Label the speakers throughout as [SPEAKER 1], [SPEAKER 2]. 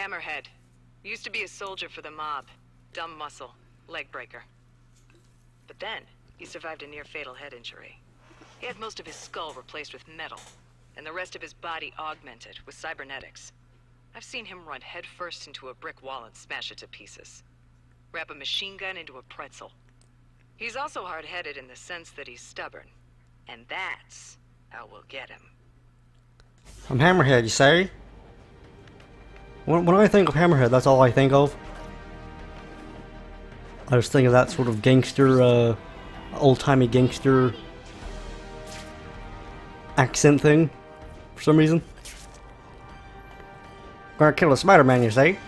[SPEAKER 1] Hammerhead. Used to be a soldier for the mob. Dumb muscle. Leg breaker. But then, he survived a near-fatal head injury. He had most of his skull replaced with metal, and the rest of his body augmented with cybernetics. I've seen him run headfirst into a brick wall and smash it to pieces. Wrap a machine gun into a pretzel. He's also hard-headed in the sense that he's stubborn. And that's how we'll get him.
[SPEAKER 2] I'm Hammerhead, you say? When I think of Hammerhead, that's all I think of. I just think of that sort of gangster, old-timey gangster accent thing, for some reason. Gonna kill a Spider-Man, you say?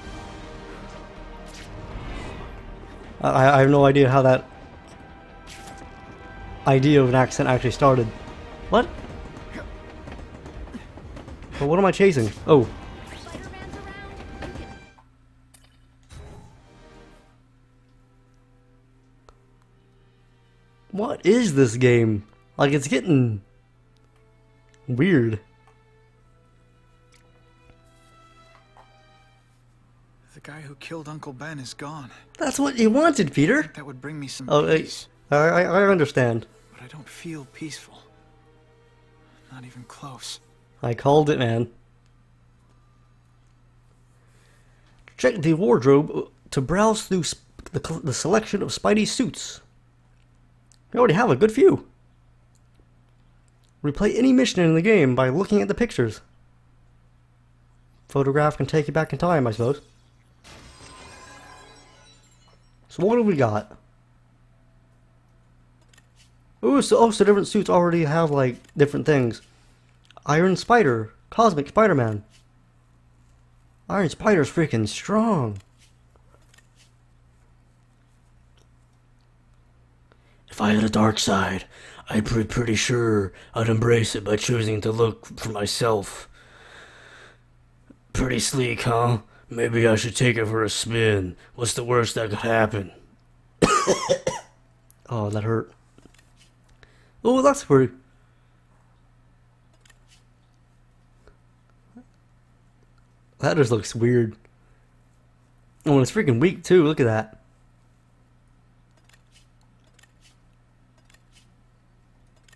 [SPEAKER 2] I have no idea how that idea of an accent actually started. What? Well, what am I chasing? Oh. What is this game? Like, it's getting weird.
[SPEAKER 3] The guy who killed Uncle Ben is gone.
[SPEAKER 2] That's what you wanted, Peter.
[SPEAKER 3] That would bring me some
[SPEAKER 2] peace. I understand.
[SPEAKER 3] But I don't feel peaceful. Not even close.
[SPEAKER 2] I called it, man. Check the wardrobe to browse through the selection of Spidey's suits. We already have a good few. Replay any mission in the game by looking at the pictures. Photograph can take you back in time, I suppose. So what do we got? Ooh, so different suits already have, like, different things. Iron Spider. Cosmic Spider-Man. Iron Spider's freaking strong. If I had a dark side, I'd be pretty sure I'd embrace it by choosing to look for myself. Pretty sleek, huh? Maybe I should take it for a spin. What's the worst that could happen? Oh, that hurt. Oh, that's pretty. That just looks weird. Oh, and it's freaking weak too. Look at that.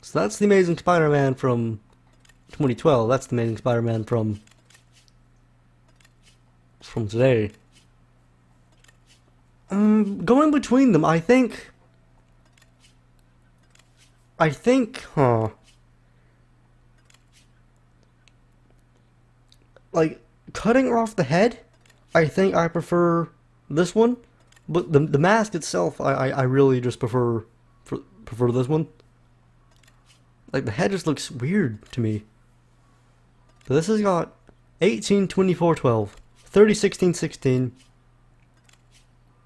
[SPEAKER 2] So that's the Amazing Spider-Man from 2012. That's the Amazing Spider-Man from today. Going between them, I think, like, cutting off the head, I think I prefer this one, but the mask itself, I really just prefer this one. Like, the head just looks weird to me. So this has got 18, 24, 12, 30, 16, 16.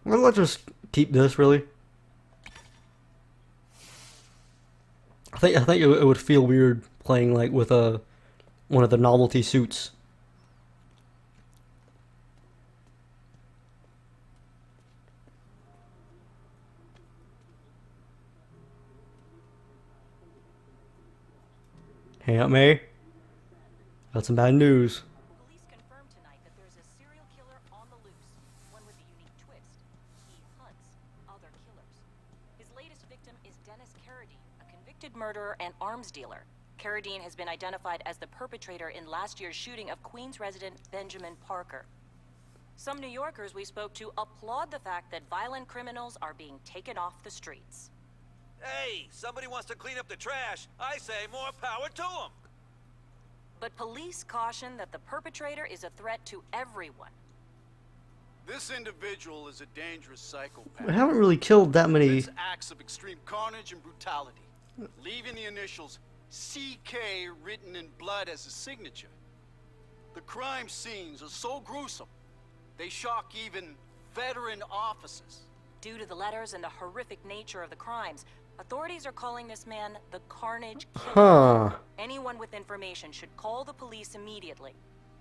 [SPEAKER 2] Well, let's just keep this, really. I think it would feel weird playing, like, with one of the novelty suits. Hey, Aunt May. Got some bad news.
[SPEAKER 4] Police confirmed tonight that there's a serial killer on the loose. One with a unique twist. He hunts other killers. His latest victim is Dennis Carradine, a convicted murderer and arms dealer. Carradine has been identified as the perpetrator in last year's shooting of Queens resident Benjamin Parker. Some New Yorkers we spoke to applaud the fact that violent criminals are being taken off the streets.
[SPEAKER 5] Hey, somebody wants to clean up the trash. I say more power to them.
[SPEAKER 4] But police caution that the perpetrator is a threat to everyone.
[SPEAKER 6] This individual is a dangerous psychopath.
[SPEAKER 2] We haven't really killed that many.
[SPEAKER 6] Commits acts of extreme carnage and brutality, leaving the initials CK written in blood as his signature. The crime scenes are so gruesome, they shock even veteran officers.
[SPEAKER 4] Due to the letters and the horrific nature of the crimes, authorities are calling this man the Carnage Killer. Anyone with information should call the police immediately.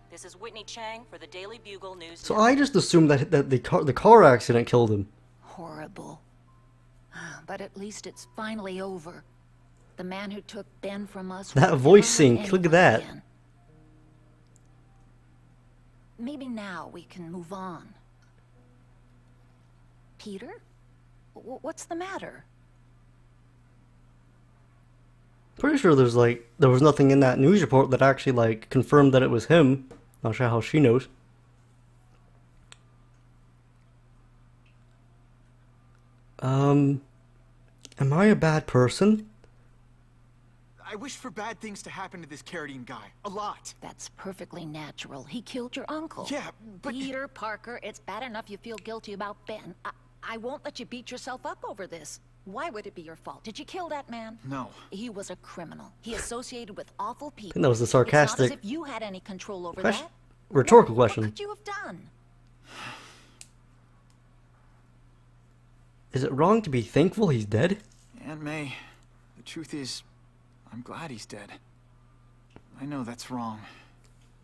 [SPEAKER 4] This is Whitney Chang for the Daily Bugle News.
[SPEAKER 2] So I just assumed that the car accident killed him.
[SPEAKER 7] Horrible. But at least it's finally over. The man who took Ben from us.
[SPEAKER 2] That voice sync, look at that.
[SPEAKER 7] maybe now we can move on. Peter? What's the matter?
[SPEAKER 2] Pretty sure there was nothing in that news report that actually like confirmed that it was him. Not sure how she knows. Am I a bad person?
[SPEAKER 3] I wish for bad things to happen to this Carradine guy. A lot.
[SPEAKER 7] That's perfectly natural. He killed your uncle.
[SPEAKER 3] Yeah, but...
[SPEAKER 7] Peter Parker, it's bad enough you feel guilty about Ben. I won't let you beat yourself up over this. Why would it be your fault? Did you kill that man?
[SPEAKER 3] No.
[SPEAKER 7] He was a criminal. He associated with awful people.
[SPEAKER 2] I think that was a
[SPEAKER 7] It's not
[SPEAKER 2] sarcastic
[SPEAKER 7] as if you had any control over
[SPEAKER 2] question.
[SPEAKER 7] that.
[SPEAKER 2] Rhetorical question.
[SPEAKER 7] What could you have done?
[SPEAKER 2] Is it wrong to be thankful he's dead?
[SPEAKER 3] Aunt May, the truth is, I'm glad he's dead. I know that's wrong.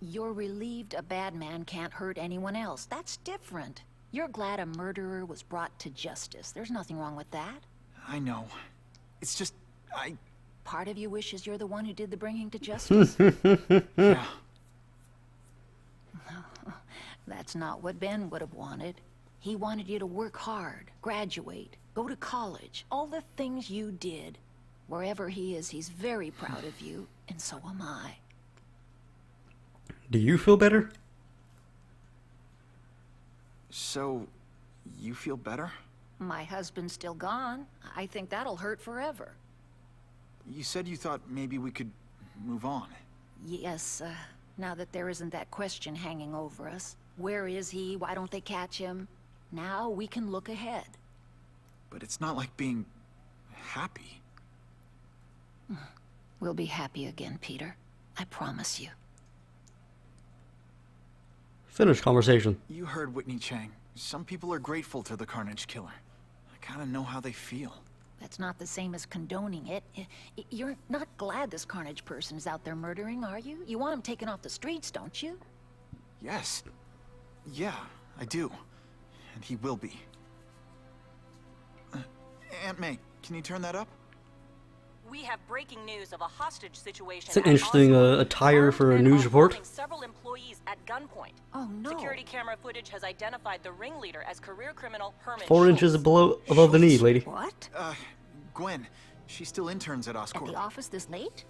[SPEAKER 7] You're relieved a bad man can't hurt anyone else. That's different. You're glad a murderer was brought to justice. There's nothing wrong with that.
[SPEAKER 3] I know. It's just,
[SPEAKER 7] Part of you wishes you're the one who did the bringing to justice.
[SPEAKER 3] Yeah.
[SPEAKER 7] That's not what Ben would have wanted. He wanted you to work hard, graduate, go to college, all the things you did. Wherever he is, he's very proud of you, and so am I.
[SPEAKER 2] Do you feel better?
[SPEAKER 3] So, you feel better?
[SPEAKER 7] My husband's still gone. I think that'll hurt forever.
[SPEAKER 3] You said you thought maybe we could move on.
[SPEAKER 7] Yes, now that there isn't that question hanging over us. Where is he? Why don't they catch him? Now we can look ahead.
[SPEAKER 3] But it's not like being happy.
[SPEAKER 7] We'll be happy again, Peter. I promise you.
[SPEAKER 2] Finish conversation.
[SPEAKER 3] You heard Whitney Chang. Some people are grateful to the Carnage Killer. I kinda know how they feel.
[SPEAKER 7] That's not the same as condoning it. You're not glad this Carnage person is out there murdering, are you? You want him taken off the streets, don't you?
[SPEAKER 3] Yes. Yeah, I do. And he will be. Aunt May, can you turn that up?
[SPEAKER 4] We have breaking news of a hostage situation.
[SPEAKER 2] It's an
[SPEAKER 4] at
[SPEAKER 2] interesting
[SPEAKER 4] Oslo.
[SPEAKER 2] attire
[SPEAKER 4] Armed
[SPEAKER 2] for a
[SPEAKER 4] men
[SPEAKER 2] news
[SPEAKER 4] are
[SPEAKER 2] report.
[SPEAKER 4] holding several employees at gunpoint.
[SPEAKER 7] Oh, no.
[SPEAKER 4] Security camera footage has identified the ringleader as career criminal Herman
[SPEAKER 2] 4
[SPEAKER 4] Schultz.
[SPEAKER 2] inches above the knee, lady.
[SPEAKER 7] What?
[SPEAKER 3] Gwen, she still interns at
[SPEAKER 7] At
[SPEAKER 3] Oscorp.
[SPEAKER 7] the office this late?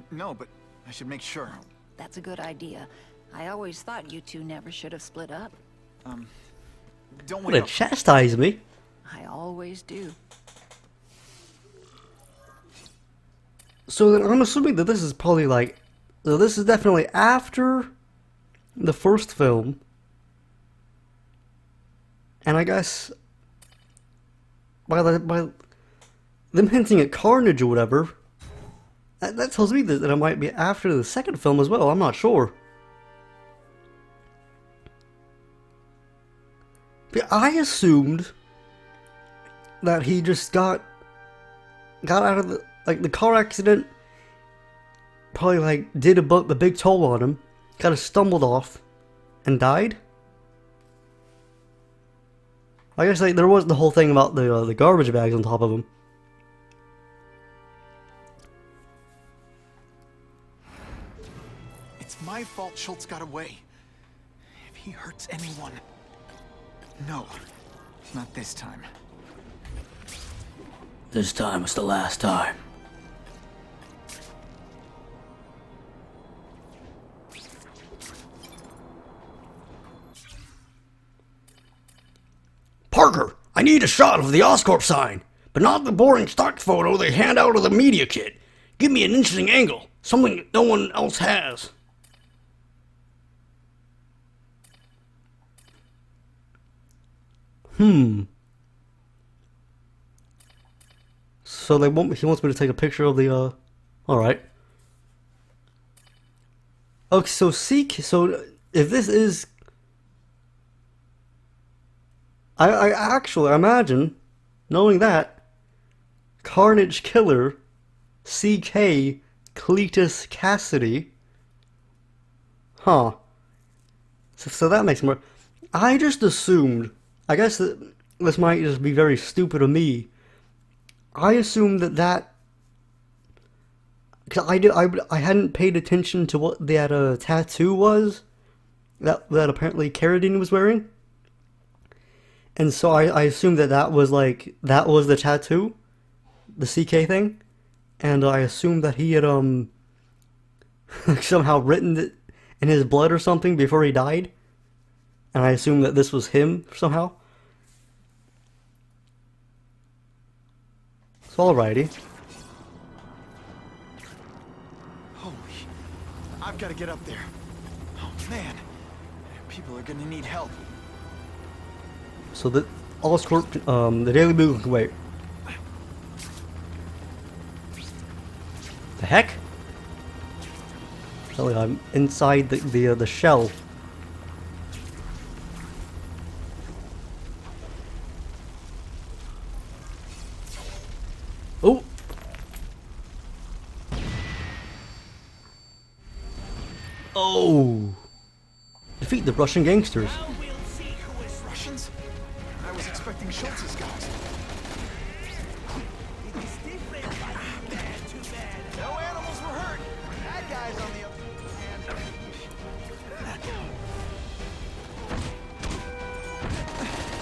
[SPEAKER 3] No, but I should make sure.
[SPEAKER 7] That's a good idea. I always thought you two never should have split up.
[SPEAKER 3] Don't
[SPEAKER 2] What
[SPEAKER 3] wait
[SPEAKER 2] to
[SPEAKER 3] up.
[SPEAKER 2] chastise me?
[SPEAKER 7] I always do.
[SPEAKER 2] So then I'm assuming that this is probably like, so this is definitely after the first film, and I guess by them hinting at Carnage or whatever, that tells me that it might be after the second film as well. I'm not sure. But I assumed that he just got out of the car accident, probably like did the big toll on him, kind of stumbled off, and died. I guess like there was the whole thing about the garbage bags on top of him.
[SPEAKER 3] It's my fault Schultz got away. If he hurts anyone... No, not this time.
[SPEAKER 2] This time was the last time. Parker, I need a shot of the Oscorp sign, but not the boring stock photo they hand out of the media kit. Give me an interesting angle, something no one else has. So he wants me to take a picture of the, alright. Okay, so if this is... I actually imagine, knowing that, Carnage Killer, C.K. Cletus Cassidy. Huh. So that makes more... I just assumed, I guess that this might just be very stupid of me, I assumed that because I hadn't paid attention to what that tattoo was that apparently Carradine was wearing. And so I assumed that was the tattoo, the CK thing, and I assumed that he had somehow written it in his blood or something before he died, and I assumed that this was him somehow. So alrighty.
[SPEAKER 3] Holy... I've got to get up there. Oh, man. People are gonna need help.
[SPEAKER 2] So the Oscorp, the Daily Bugle can wait. The heck? Oh, yeah, I'm inside the shell. Oh! Oh! Defeat the Russian gangsters.
[SPEAKER 3] Russians? I was expecting Schultz's guys. No animals were hurt. Bad guys on the other hand.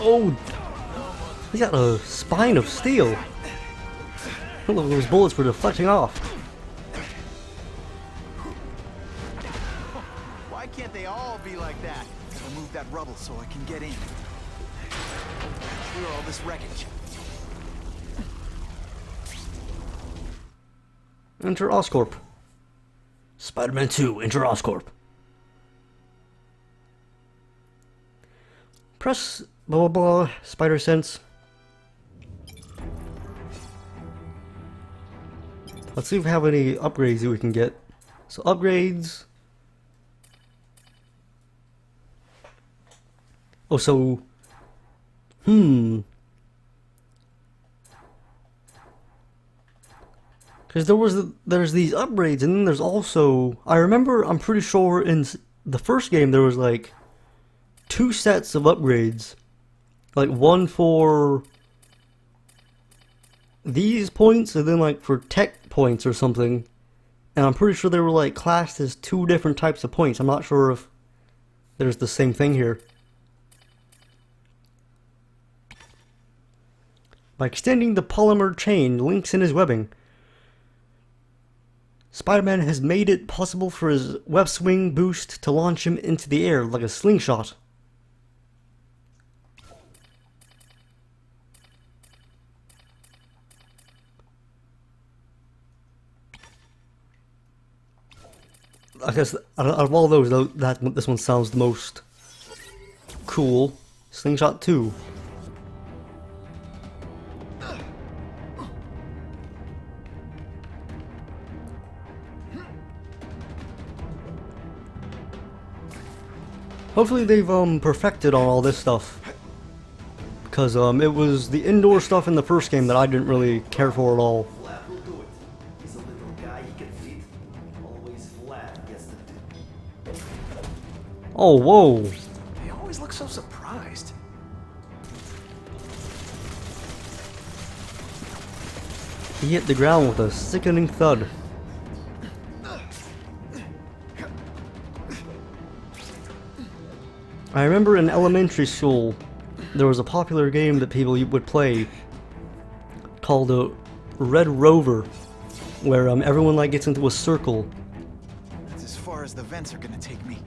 [SPEAKER 2] Oh! He got a spine of steel. Look, those bullets were deflecting off.
[SPEAKER 3] Why can't they all be like that? I'll move that rubble so I can get in. Clear all this wreckage.
[SPEAKER 2] Enter Oscorp. Spider-Man 2, enter Oscorp. Press blah blah blah, spider sense. Let's see if we have any upgrades that we can get. So upgrades. Oh, so... Because there's these upgrades, and then there's also... I'm pretty sure in the first game there was like 2 sets of upgrades. Like one for these points, and then like for tech points or something. And I'm pretty sure they were like classed as 2 different types of points. I'm not sure if there's the same thing here. By extending the polymer chain links in his webbing, Spider-Man has made it possible for his web swing boost to launch him into the air like a slingshot. I guess out of all those, though, this one sounds the most cool. Slingshot 2. Hopefully they've perfected on all this stuff, because it was the indoor stuff in the first game that I didn't really care for at all.
[SPEAKER 8] Flat will do it. He's a little guy, he can fit. Always flat gets the tip.
[SPEAKER 2] Oh, whoa!
[SPEAKER 3] They always look so surprised.
[SPEAKER 2] He hit the ground with a sickening thud. I remember in elementary school, there was a popular game that people would play called Red Rover, where everyone like gets into a circle.
[SPEAKER 3] That's as far as the vents are gonna take me.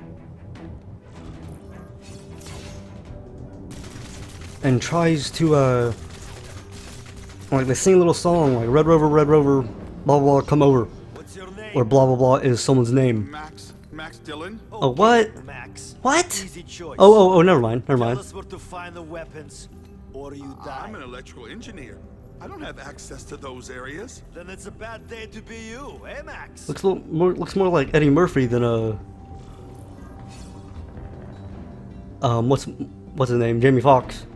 [SPEAKER 2] And tries to like they sing a little song like Red Rover, blah blah blah, come over.
[SPEAKER 5] What's your name?
[SPEAKER 2] Or blah blah blah is someone's name.
[SPEAKER 6] Max Dillon?
[SPEAKER 2] Oh, what?
[SPEAKER 8] Max.
[SPEAKER 2] What?
[SPEAKER 8] Easy choice.
[SPEAKER 2] Oh, never mind.
[SPEAKER 8] Tell us where to find the weapons, or you die.
[SPEAKER 6] I'm an electrical engineer. I don't have access to those areas.
[SPEAKER 8] Then it's a bad day to be you, eh, Max?
[SPEAKER 2] Looks more like Eddie Murphy than what's his name? Jamie Foxx.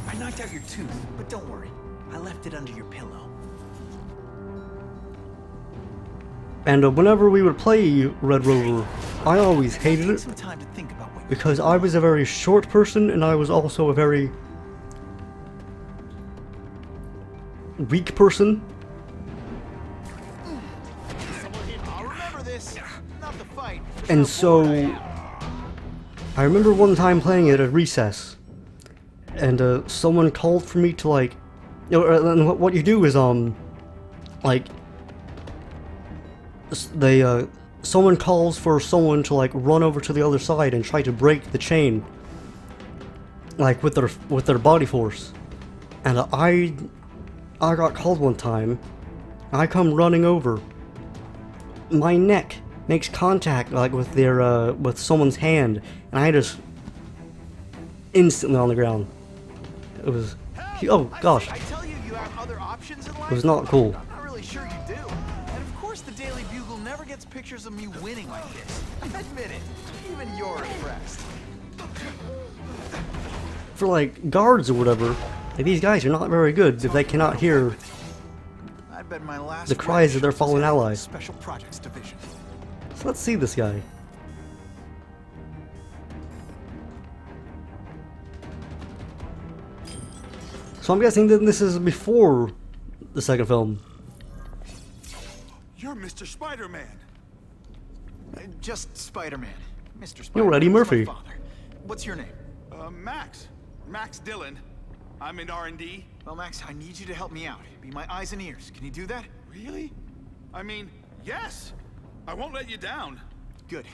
[SPEAKER 3] I knocked out your tooth, but don't worry. I left it under your pillow.
[SPEAKER 2] And whenever we would play Red Rover, I always hated
[SPEAKER 3] Take
[SPEAKER 2] it
[SPEAKER 3] some time to think about what
[SPEAKER 2] because I was a very short person and I was also a very weak person.
[SPEAKER 3] fight.
[SPEAKER 2] And so, I remember one time playing it at recess, and someone called for me to like, you know, and what you do is like, someone calls for someone to like run over to the other side and try to break the chain, like with their body force, and I got called one time. I come running over. My neck makes contact like with with someone's hand, and I just instantly on the ground. It was, oh gosh,
[SPEAKER 3] I tell you, you have other options in life.
[SPEAKER 2] it was not cool.
[SPEAKER 3] I'm not really sure you do. And of course, the Daily Bugle never gets pictures of me winning like this. Admit it. Even you're impressed.
[SPEAKER 2] For like guards or whatever, like these guys are not very good if they cannot hear
[SPEAKER 3] I bet my last
[SPEAKER 2] the cries of their
[SPEAKER 3] red shirt
[SPEAKER 2] fallen
[SPEAKER 3] was headed to the
[SPEAKER 2] allies.
[SPEAKER 3] Special Projects Division.
[SPEAKER 2] So let's see this guy. So I'm guessing that this is before the second film.
[SPEAKER 6] You're Mr. Spider-Man.
[SPEAKER 3] Just Spider-Man. Mr. Spider-Man.
[SPEAKER 2] You're Eddie
[SPEAKER 3] is my
[SPEAKER 2] Murphy.
[SPEAKER 3] father. What's your name?
[SPEAKER 6] Max Dillon. I'm in R&D.
[SPEAKER 3] Well, Max, I need you to help me out. Be my eyes and ears. Can you do that?
[SPEAKER 6] Really? I mean, yes. I won't let you down.
[SPEAKER 3] Good.